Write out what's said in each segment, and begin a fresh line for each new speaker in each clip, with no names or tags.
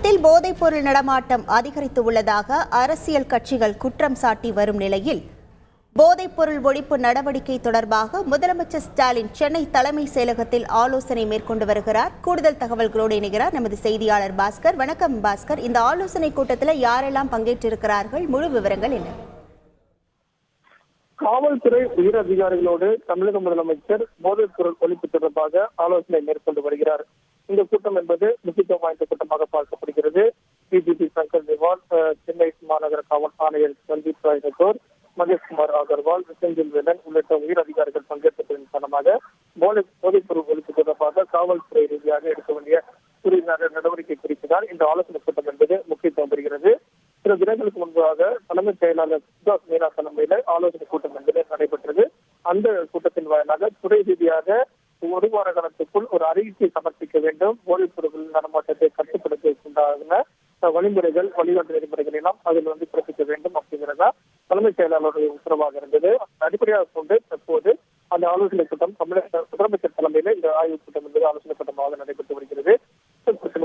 தமிழகத்தில் போதைப்பொருள் நடமாட்டம் அதிகரித்து உள்ளதாக அரசியல் கட்சிகள் குற்றம் சாட்டி வரும் நிலையில் போதைப்பொருள் ஒழிப்பு நடவடிக்கை தொடர்பாக முதலமைச்சர் ஸ்டாலின் சென்னை தலைமை செயலகத்தில் ஆலோசனை மேற்கொண்டு வருகிறார். கூடுதல் தகவல்களோடு இணைகிறார் நமது செய்தியாளர் பாஸ்கர். வணக்கம் பாஸ்கர். இந்த ஆலோசனை கூட்டத்தில் யாரெல்லாம் பங்கேற்றிருக்கிறார்கள்? முழு விவரங்கள் என்ன?
காவல்துறை உயர் அதிகாரிகளோடு தமிழக முதலமைச்சர் போதைப்பொருள் ஒழிப்பு தொடர்பாக ஆலோசனை மேற்கொண்டு வருகிறார். இந்த கூட்டம் என்பது முக்கியத்துவம் வாய்ந்த கூட்டமாக பார்க்கப்படுகிறது. டிஜிபி சங்கர் திவான், சென்னை மாநகர காவல் ஆணையர் சந்தீப் ராய் ரத்தோர், மகேஷ்குமார் அகர்வால், செந்தில் வேலன் உள்ளிட்ட உயர் அதிகாரிகள் பங்கேற்பதன் காரணமாக போதைப்பொருள் ஒழிப்பு தொடர்பாக காவல்துறை ரீதியாக எடுக்க வேண்டிய துறையினர் நடவடிக்கை குறித்துதான் இந்த ஆலோசனை கூட்டம் என்பது முக்கியத்துவம் பெறுகிறது. சில தினங்களுக்கு முன்பாக தலைமைச் செயலாளர் சுபாஷ் மீனா தலைமையில ஆலோசனை கூட்டம் என்பது நடைபெற்றது. அந்த கூட்டத்தின் வாயிலாக துறை ரீதியாக ஒரு வார காலத்துக்குள் ஒரு அறிவிக்கை சமர்ப்பிக்க வேண்டும், போதைப்பொருள் நடமாட்டத்தை கட்டுப்படுத்துவதற்குண்டான வழிமுறைகள், வழிகாட்டு நெறிமுறைகள் எல்லாம் அதில் பிறப்பிக்க வேண்டும் அப்படிங்கிறதா தலைமைச் செயலாளருடைய உத்தரவாக இருந்தது. அடிப்படையாக கொண்டு தற்போது அந்த ஆலோசனை கூட்டம் தமிழக முதலமைச்சர் தலைமையில இந்த ஆய்வுக் கூட்டம் என்பது ஆலோசனை கூட்டமாக நடைபெற்று வருகிறது.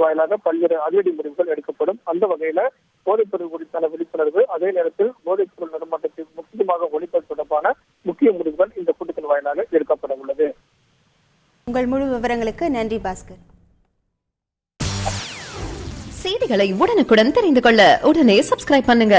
வாயிலாக பல்வேறு அதிரடி முடிவுகள் எடுக்கப்படும். அந்த வகையில போதைப்பொருள் குறித்தான விழிப்புணர்வு, அதே நேரத்தில் போதைப்பொருள் நடமாட்டத்தை முக்கியமாக ஒழிப்பது தொடர்பான முக்கிய முடிவுகள் இந்த கூட்டத்தின் வாயிலாக எடுக்கப்பட உள்ளது.
உங்கள் முழு விவரங்களுக்கு நன்றி பாஸ்கர்.
செய்திகளை உடனுக்குடன் தெரிந்து கொள்ள உடனே சப்ஸ்கிரைப் பண்ணுங்க.